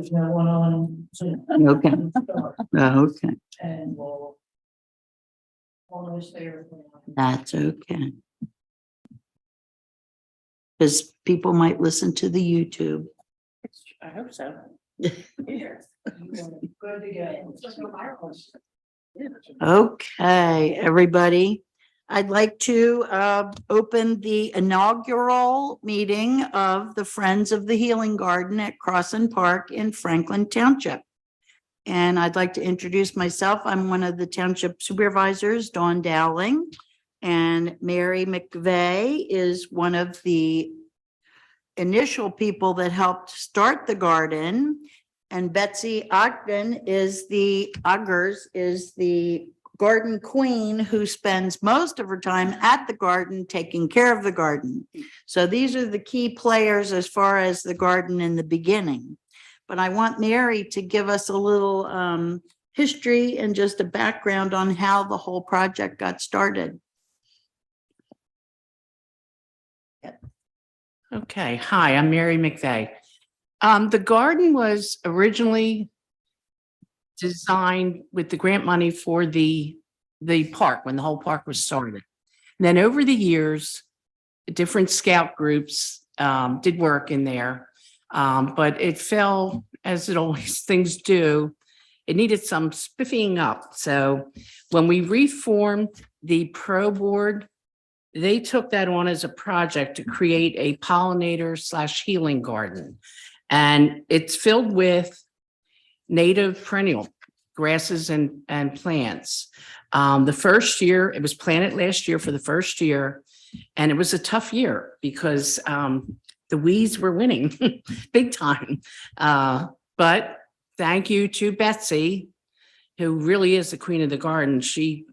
there's no one on Zoom. Okay. Okay, And we'll almost there. that's okay. Because people might listen to the YouTube. I hope so. Yes. Good to go. Okay, everybody. I'd like to open the inaugural meeting of the Friends of the Healing Garden at Crossan Park in Franklin Township. And I'd like to introduce myself. I'm one of the township supervisors, Dawn Dowling. And Mary McVeigh is one of the initial people that helped start the garden. And Betsy Ogden is the garden queen who spends most of her time at the garden taking care of the garden. So these are the key players as far as the garden in the beginning. But I want Mary to give us a little history and just a background on how the whole project got started. Okay, hi, I'm Mary McVeigh. The garden was originally designed with the grant money for the park, when the whole park was started. And then over the years, different scout groups did work in there, but it fell, as it always things do, it needed some spiffing up. So when we reformed the pro board, they took that on as a project to create a pollinator/healing garden. And it's filled with native perennial grasses and plants. The first year, it was planted last year for the first year, and it was a tough year because the weeds were winning big time. But thank you to Betsy, who really is the queen of the garden. She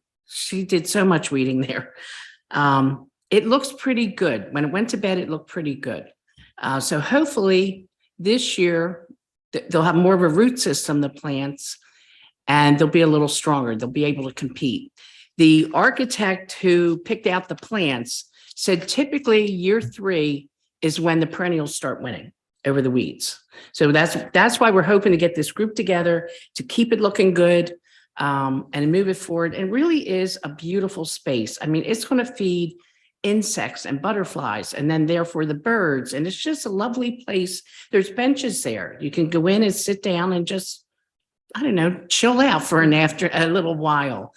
did so much weeding there. It looks pretty good. When it went to bed, it looked pretty good. So hopefully this year, they'll have more of a root system, the plants, and they'll be a little stronger. They'll be able to compete. The architect who picked out the plants said typically year 3 is when the perennials start winning over the weeds. So that's why we're hoping to get this group together to keep it looking good and move it forward. And really is a beautiful space. I mean, it's going to feed insects and butterflies, and then therefore the birds. And it's just a lovely place. There's benches there. You can go in and sit down and just, I don't know, chill out for a little while.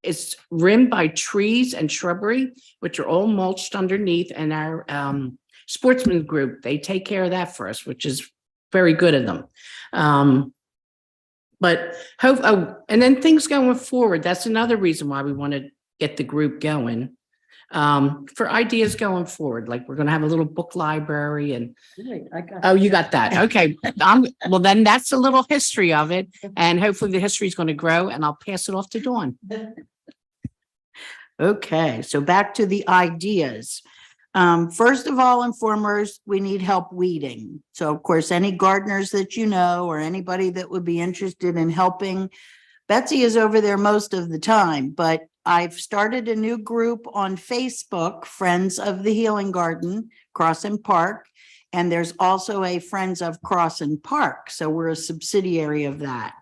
It's rimmed by trees and shrubbery, which are all mulched underneath. And our sportsman group, they take care of that for us, which is very good of them. And then things going forward, that's another reason why we want to get the group going. For ideas going forward, like we're going to have a little book library and oh, you got that. Okay. Well, then that's a little history of it. And hopefully the history is going to grow, and I'll pass it off to Dawn. Okay, so back to the ideas. First of all and foremost, we need help weeding. So of course, any gardeners that you know, or anybody that would be interested in helping, Betsy is over there most of the time, but I've started a new group on Facebook, Friends of the Healing Garden, Crossan Park, and there's also a Friends of Crossan Park. So we're a subsidiary of that.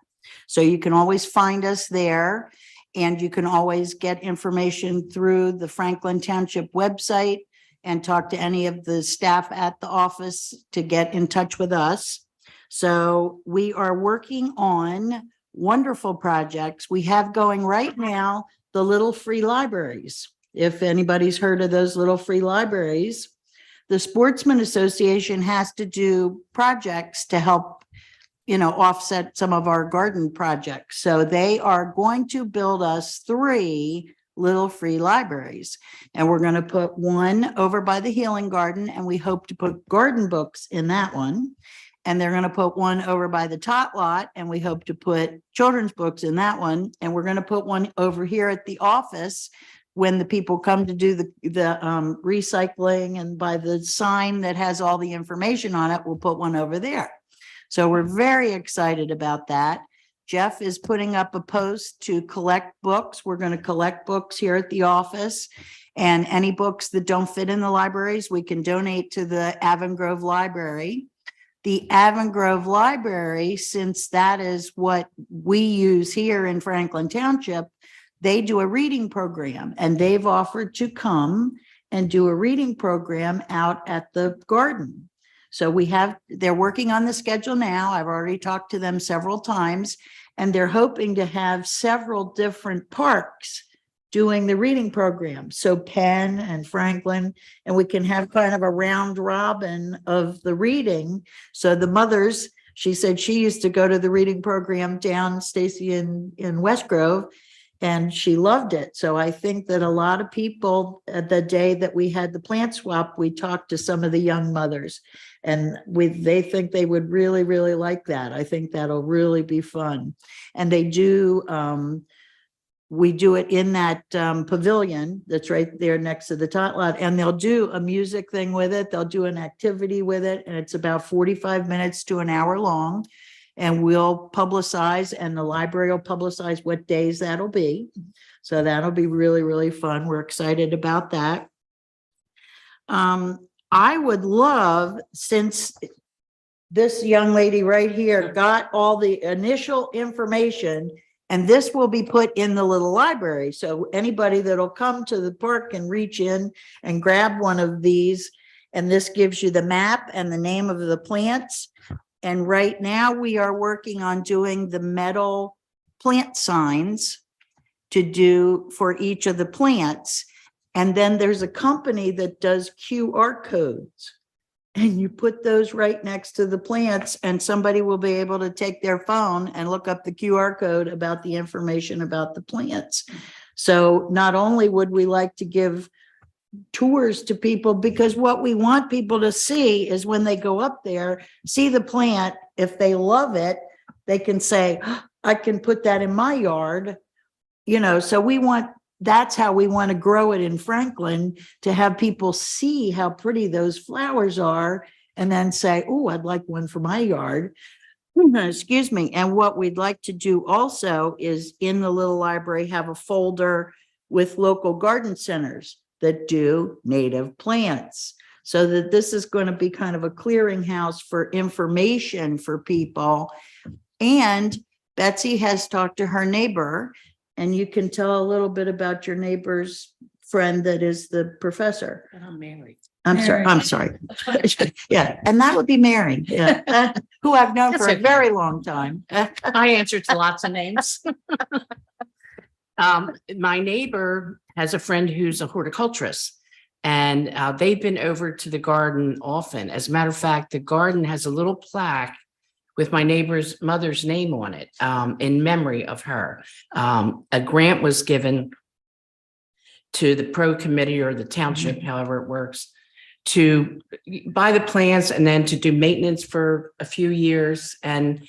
So you can always find us there, and you can always get information through the Franklin Township website and talk to any of the staff at the office to get in touch with us. So we are working on wonderful projects. We have going right now the little free libraries. If anybody's heard of those little free libraries, the Sportsman Association has to do projects to help, offset some of our garden projects. So they are going to build us 3 little free libraries. And we're going to put one over by the Healing Garden, and we hope to put garden books in that one. And they're going to put one over by the Tot Lot, and we hope to put children's books in that one. And we're going to put one over here at the office when the people come to do the recycling, and by the sign that has all the information on it, we'll put one over there. So we're very excited about that. Jeff is putting up a post to collect books. We're going to collect books here at the office, and any books that don't fit in the libraries, we can donate to the Avon Grove Library. the Avon Grove Library, since that is what we use here in Franklin Township, they do a reading program, and they've offered to come and do a reading program out at the garden. So they're working on the schedule now. I've already talked to them several times, and they're hoping to have several different parks doing the reading program. So Penn and Franklin, and we can have kind of a round robin of the reading. So the mothers, she said she used to go to the reading program down Stacy in West Grove, and she loved it. So I think that a lot of people, the day that we had the plant swap, we talked to some of the young mothers, and they think they would really, really like that. I think that'll really be fun. And they do, we do it in that pavilion that's right there next to the tot lot, and they'll do a music thing with it. They'll do an activity with it, and it's about 45 minutes to an hour long. And we'll publicize, and the library will publicize what days that'll be. So that'll be really, really fun. We're excited about that. I would love, since this young lady right here got all the initial information, and this will be put in the little library. So anybody that'll come to the park can reach in and grab one of these. And this gives you the map and the name of the plants. And right now we are working on doing the metal plant signs to do for each of the plants. And then there's a company that does QR codes. And you put those right next to the plants, and somebody will be able to take their phone and look up the QR code about the information about the plants. So not only would we like to give tours to people, because what we want people to see is when they go up there, see the plant, if they love it, they can say, oh, I can put that in my yard, so that's how we want to grow it in Franklin, to have people see how pretty those flowers are and then say, oh, I'd like one for my yard. Excuse me. And what we'd like to do also is in the little library, have a folder with local garden centers that do native plants, so that this is going to be kind of a clearinghouse for information for people. And Betsy has talked to her neighbor, and you can tell a little bit about your neighbor's friend that is the professor. And I'm married. I'm sorry. Yeah, and that would be Mary, yeah. Who I've known for a very long time. I answer to lots of names. My neighbor has a friend who's a horticulturist, and they've been over to the garden often. As a matter of fact, the garden has a little plaque with my neighbor's mother's name on it, in memory of her. A grant was given to the pro committee or the township, however it works, to buy the plants and then to do maintenance for a few years. And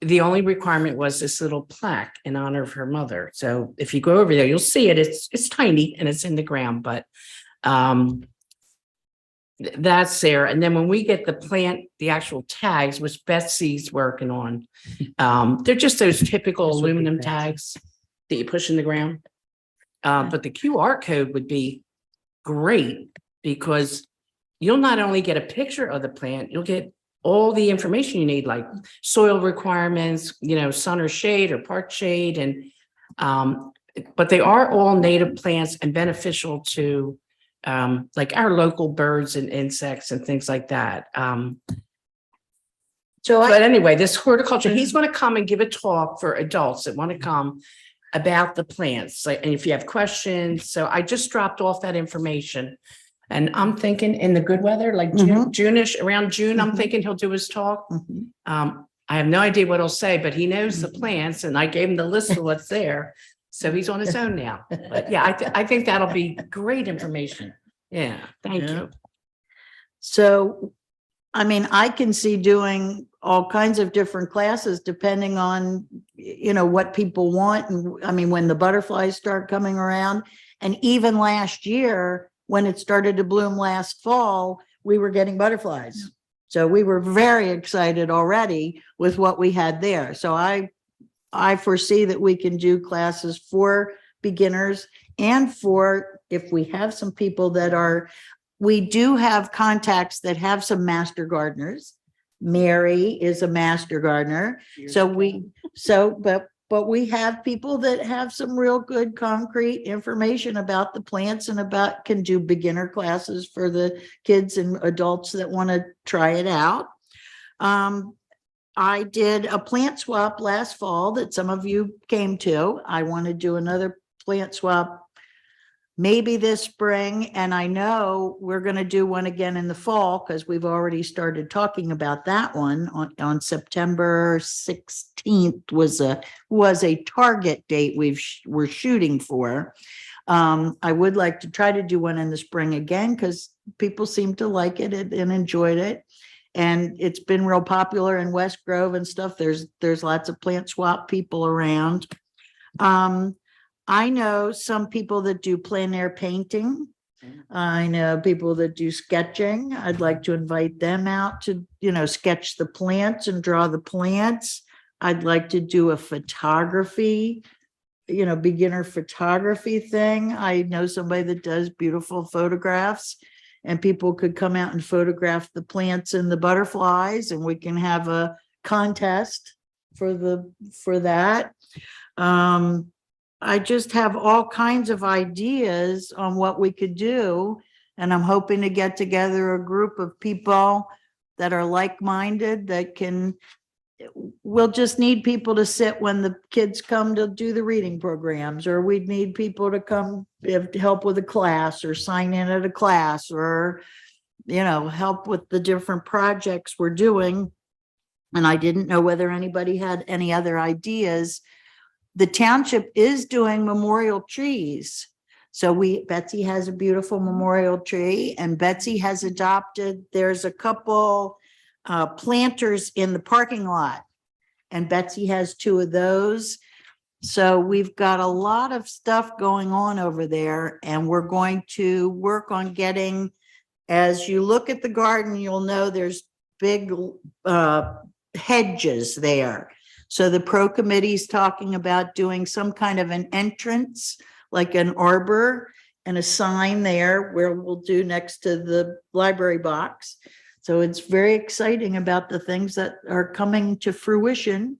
the only requirement was this little plaque in honor of her mother. So if you go over there, you'll see it. It's tiny and it's in the ground, but that's there. And then when we get the actual tags, which Betsy's working on, they're just those typical aluminum tags that you push in the ground. But the QR code would be great, because you'll not only get a picture of the plant, you'll get all the information you need, like soil requirements, sun or shade or part shade. And, but they are all native plants and beneficial to, like our local birds and insects and things like that. But anyway, this horticulture, he's going to come and give a talk for adults that want to come about the plants. And if you have questions, so I just dropped off that information. And I'm thinking in the good weather, like June-ish, around June, I'm thinking he'll do his talk. I have no idea what he'll say, but he knows the plants, and I gave him the list of what's there. So he's on his own now. But yeah, I think that'll be great information. Yeah, thank you. So, I mean, I can see doing all kinds of different classes depending on, what people want. And I mean, when the butterflies start coming around, and even last year, when it started to bloom last fall, we were getting butterflies. Yeah. So we were very excited already with what we had there. So I foresee that we can do classes for beginners, and for, if we have some people that we do have contacts that have some master gardeners Mary is a master gardener. But we have people that have some real good concrete information about the plants and can do beginner classes for the kids and adults that want to try it out. I did a plant swap last fall that some of you came to. I want to do another plant swap maybe this spring, and I know we're going to do one again in the fall because we've already started talking about that one on September 16th was a target date we're shooting for. I would like to try to do one in the spring again because people seem to like it and enjoyed it. And it's been real popular in West Grove and stuff. There's lots of plant swap people around. I know some people that do plein air painting. I know people that do sketching. I'd like to invite them out to, sketch the plants and draw the plants. I'd like to do a photography, beginner photography thing. I know somebody that does beautiful photographs, and people could come out and photograph the plants and the butterflies, and we can have a contest for that. I just have all kinds of ideas on what we could do. And I'm hoping to get together a group of people that are like-minded we'll just need people to sit when the kids come to do the reading programs, or we'd need people to come help with a class or sign in at a class, or, help with the different projects we're doing. And I didn't know whether anybody had any other ideas. The township is doing memorial trees. So Betsy has a beautiful memorial tree, and Betsy has adopted, there's a couple planters in the parking lot, and Betsy has 2 of those. So we've got a lot of stuff going on over there, and we're going to work on getting, as you look at the garden, you'll know there's big hedges there. So the pro committee is talking about doing some kind of an entrance, like an arbor, and a sign there where we'll do next to the library box. So it's very exciting about the things that are coming to fruition.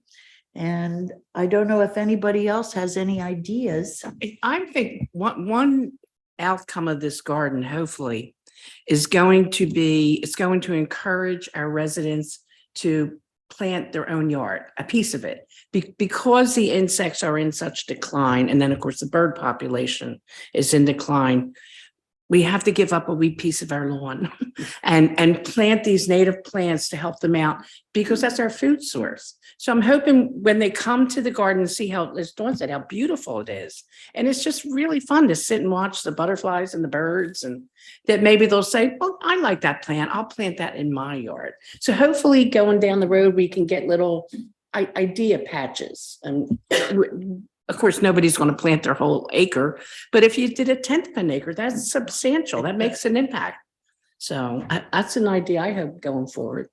And I don't know if anybody else has any ideas. I think one outcome of this garden, hopefully, is going to encourage our residents to plant their own yard, a piece of it, because the insects are in such decline. And then, of course, the bird population is in decline. We have to give up a wee piece of our lawn and plant these native plants to help them out, because that's our food source. So I'm hoping when they come to the garden and see how, as Dawn said, how beautiful it is. And it's just really fun to sit and watch the butterflies and the birds, and that maybe they'll say, well, I like that plant. I'll plant that in my yard. So hopefully going down the road, we can get little idea patches. And of course, nobody's going to plant their whole acre, but if you did 1/10 of an acre, that's substantial. That makes an impact. So that's an idea I have going forward.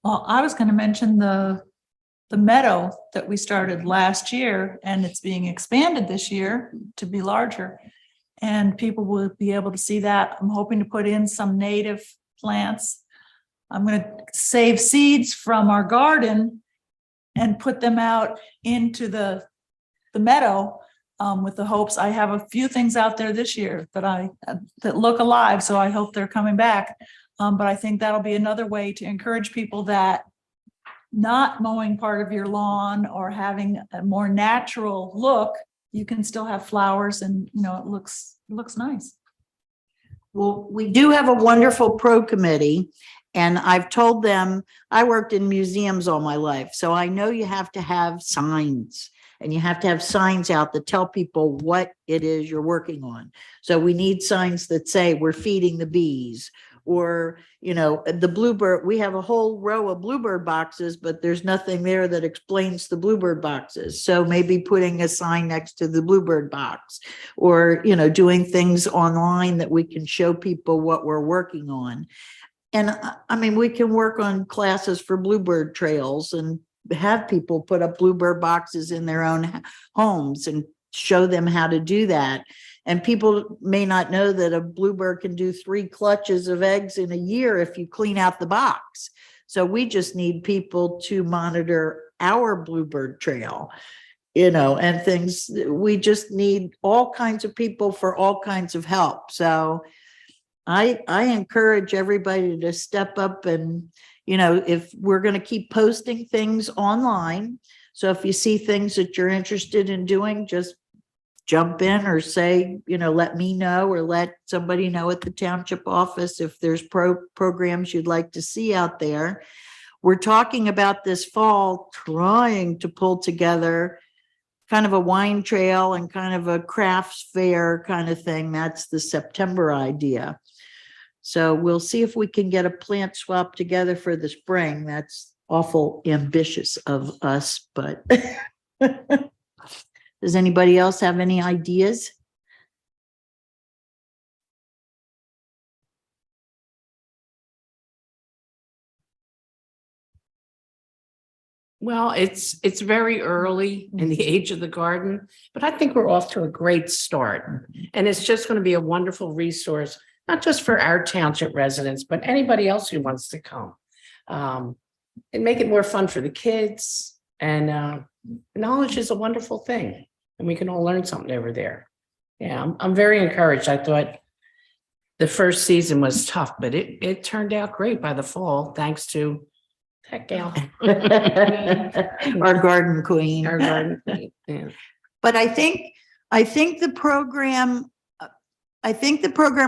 Well, I was going to mention the meadow that we started last year, and it's being expanded this year to be larger, and people will be able to see that. I'm hoping to put in some native plants. I'm going to save seeds from our garden and put them out into the meadow with the hopes. I have a few things out there this year that look alive, so I hope they're coming back. But I think that'll be another way to encourage people that not mowing part of your lawn or having a more natural look, you can still have flowers, and it looks nice. Well, we do have a wonderful pro committee, and I've told them, I worked in museums all my life, so I know you have to have signs, and you have to have signs out that tell people what it is you're working on. So we need signs that say we're feeding the bees, or, the bluebird. We have a whole row of bluebird boxes, but there's nothing there that explains the bluebird boxes. So maybe putting a sign next to the bluebird box, or, doing things online that we can show people what we're working on. And I mean, we can work on classes for bluebird trails and have people put up bluebird boxes in their own homes and show them how to do that. And people may not know that a bluebird can do 3 clutches of eggs in a year if you clean out the box. So we just need people to monitor our bluebird trail, and things. We just need all kinds of people for all kinds of help. So I encourage everybody to step up and, if we're going to keep posting things online. So if you see things that you're interested in doing, just jump in or say, let me know, or let somebody know at the township office if there's programs you'd like to see out there. We're talking about this fall trying to pull together kind of a wine trail and kind of a crafts fair kind of thing. That's the September idea. So we'll see if we can get a plant swap together for the spring. That's awful ambitious of us, but does anybody else have any ideas? Well, it's very early in the age of the garden, but I think we're off to a great start. And it's just going to be a wonderful resource, not just for our township residents, but anybody else who wants to come. And make it more fun for the kids. And knowledge is a wonderful thing, and we can all learn something over there. Yeah, I'm very encouraged. I thought the first season was tough, but it turned out great by the fall, thanks to that gal. Our garden queen. Our garden queen, yeah. But I think the program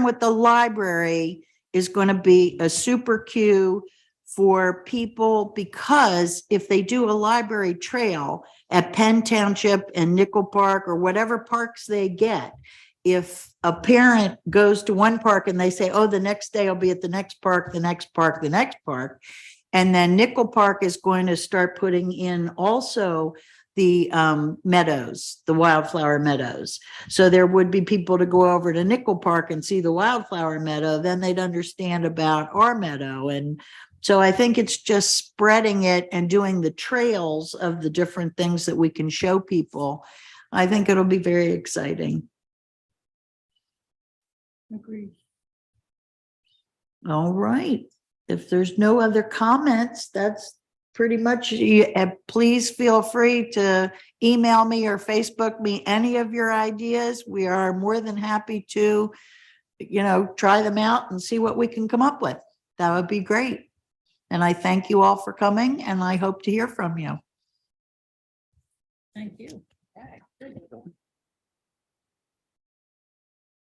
with the library is going to be a super cue for people, because if they do a library trail at Penn Township and Nickel Park or whatever parks they get, if a parent goes to one park and they say, oh, the next day I'll be at the next park, the next park, the next park, and then Nickel Park is going to start putting in also the meadows, the wildflower meadows. So there would be people to go over to Nickel Park and see the wildflower meadow, then they'd understand about our meadow. And so I think it's just spreading it and doing the trails of the different things that we can show people. I think it'll be very exciting. Agreed. All right. If there's no other comments, that's pretty much, please feel free to email me or Facebook me any of your ideas. We are more than happy to, try them out and see what we can come up with. That would be great. And I thank you all for coming, and I hope to hear from you. Thank you.